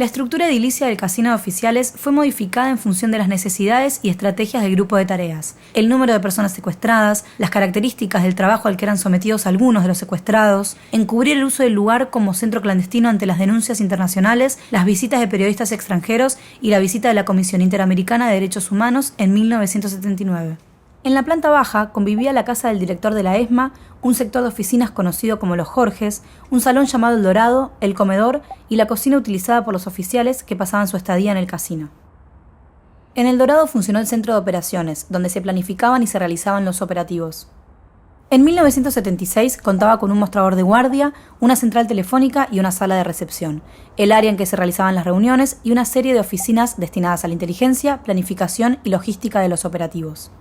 La estructura edilicia del casino de oficiales fue modificada en función de las necesidades y estrategias del grupo de tareas, el número de personas secuestradas, las características del trabajo al que eran sometidos algunos de los secuestrados, encubrir el uso del lugar como centro clandestino ante las denuncias internacionales, las visitas de periodistas extranjeros y la visita de la Comisión Interamericana de Derechos Humanos en 1979. En la planta baja convivía la casa del director de la ESMA, un sector de oficinas conocido como Los Jorges, un salón llamado El Dorado, el comedor y la cocina utilizada por los oficiales que pasaban su estadía en el casino. En El Dorado funcionó el centro de operaciones, donde se planificaban y se realizaban los operativos. En 1976 contaba con un mostrador de guardia, una central telefónica y una sala de recepción, el área en que se realizaban las reuniones y una serie de oficinas destinadas a la inteligencia, planificación y logística de los operativos.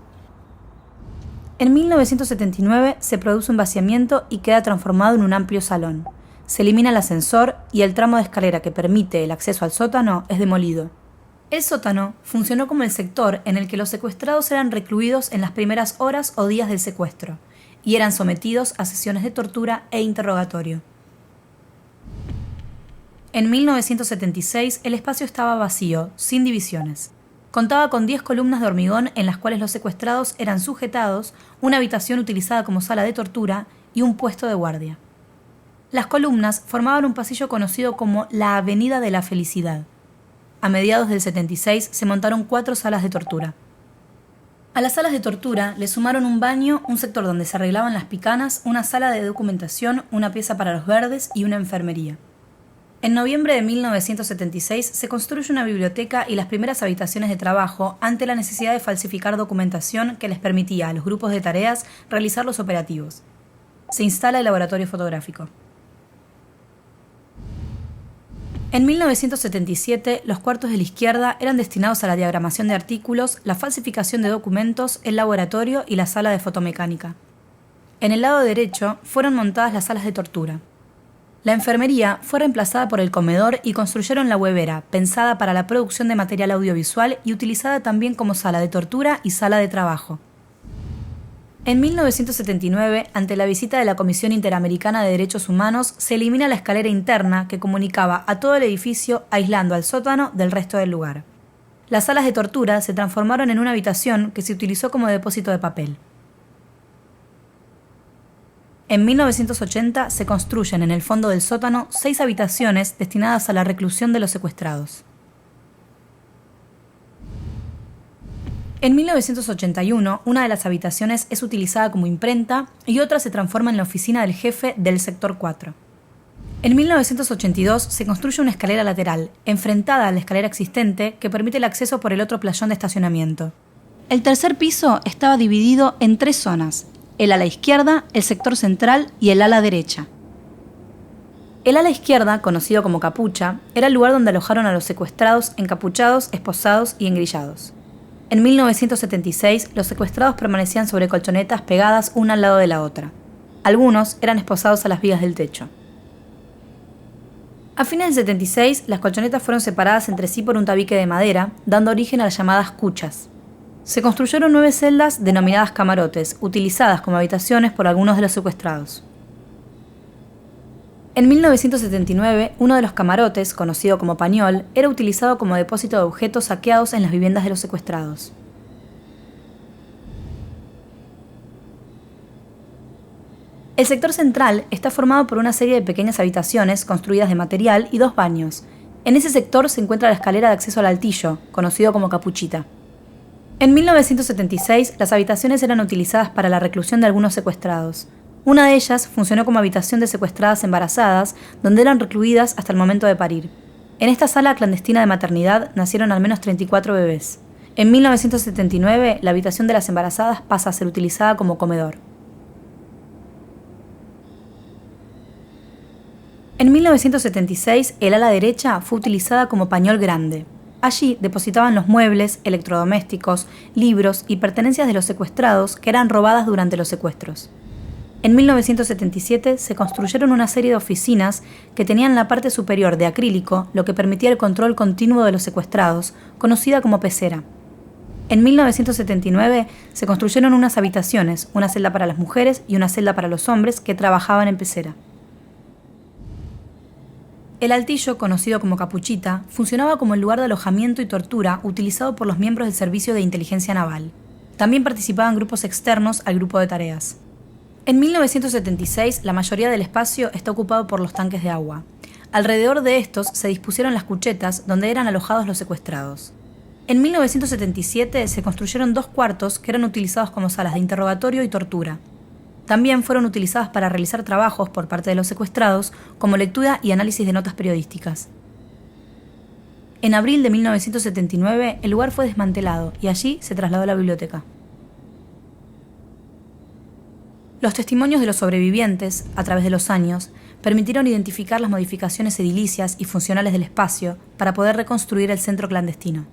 En 1979 se produce un vaciamiento y queda transformado en un amplio salón. Se elimina el ascensor y el tramo de escalera que permite el acceso al sótano es demolido. El sótano funcionó como el sector en el que los secuestrados eran recluidos en las primeras horas o días del secuestro y eran sometidos a sesiones de tortura e interrogatorio. En 1976 el espacio estaba vacío, sin divisiones. Contaba con 10 columnas de hormigón en las cuales los secuestrados eran sujetados, una habitación utilizada como sala de tortura y un puesto de guardia. Las columnas formaban un pasillo conocido como la Avenida de la Felicidad. A mediados del 76 se montaron 4 salas de tortura. A las salas de tortura le sumaron un baño, un sector donde se arreglaban las picanas, una sala de documentación, una pieza para los verdes y una enfermería. En noviembre de 1976 se construye una biblioteca y las primeras habitaciones de trabajo ante la necesidad de falsificar documentación que les permitía a los grupos de tareas realizar los operativos. Se instala el laboratorio fotográfico. En 1977, los cuartos de la izquierda eran destinados a la diagramación de artículos, la falsificación de documentos, el laboratorio y la sala de fotomecánica. En el lado derecho fueron montadas las salas de tortura. La enfermería fue reemplazada por el comedor y construyeron la huevera, pensada para la producción de material audiovisual y utilizada también como sala de tortura y sala de trabajo. En 1979, ante la visita de la Comisión Interamericana de Derechos Humanos, se elimina la escalera interna que comunicaba a todo el edificio, aislando al sótano del resto del lugar. Las salas de tortura se transformaron en una habitación que se utilizó como depósito de papel. En 1980 se construyen en el fondo del sótano 6 habitaciones destinadas a la reclusión de los secuestrados. En 1981, una de las habitaciones es utilizada como imprenta y otra se transforma en la oficina del jefe del sector 4. En 1982 se construye una escalera lateral, enfrentada a la escalera existente, que permite el acceso por el otro playón de estacionamiento. El tercer piso estaba dividido en 3 zonas: el ala izquierda, el sector central y el ala derecha. El ala izquierda, conocido como capucha, era el lugar donde alojaron a los secuestrados encapuchados, esposados y engrillados. En 1976, los secuestrados permanecían sobre colchonetas pegadas una al lado de la otra. Algunos eran esposados a las vigas del techo. A fines del 76, las colchonetas fueron separadas entre sí por un tabique de madera, dando origen a las llamadas cuchas. Se construyeron 9 celdas denominadas camarotes, utilizadas como habitaciones por algunos de los secuestrados. En 1979, uno de los camarotes, conocido como pañol, era utilizado como depósito de objetos saqueados en las viviendas de los secuestrados. El sector central está formado por una serie de pequeñas habitaciones construidas de material y 2 baños. En ese sector se encuentra la escalera de acceso al altillo, conocido como capuchita. En 1976, las habitaciones eran utilizadas para la reclusión de algunos secuestrados. Una de ellas funcionó como habitación de secuestradas embarazadas, donde eran recluidas hasta el momento de parir. En esta sala clandestina de maternidad nacieron al menos 34 bebés. En 1979, la habitación de las embarazadas pasa a ser utilizada como comedor. En 1976, el ala derecha fue utilizada como pañol grande. Allí depositaban los muebles, electrodomésticos, libros y pertenencias de los secuestrados que eran robadas durante los secuestros. En 1977 se construyeron una serie de oficinas que tenían la parte superior de acrílico, lo que permitía el control continuo de los secuestrados, conocida como pecera. En 1979 se construyeron unas habitaciones, una celda para las mujeres y una celda para los hombres que trabajaban en pecera. El altillo, conocido como Capuchita, funcionaba como el lugar de alojamiento y tortura utilizado por los miembros del Servicio de Inteligencia Naval. También participaban grupos externos al grupo de tareas. En 1976, la mayoría del espacio está ocupado por los tanques de agua. Alrededor de estos se dispusieron las cuchetas donde eran alojados los secuestrados. En 1977 se construyeron 2 cuartos que eran utilizados como salas de interrogatorio y tortura. También fueron utilizadas para realizar trabajos por parte de los secuestrados, como lectura y análisis de notas periodísticas. En abril de 1979, el lugar fue desmantelado y allí se trasladó a la biblioteca. Los testimonios de los sobrevivientes, a través de los años, permitieron identificar las modificaciones edilicias y funcionales del espacio para poder reconstruir el centro clandestino.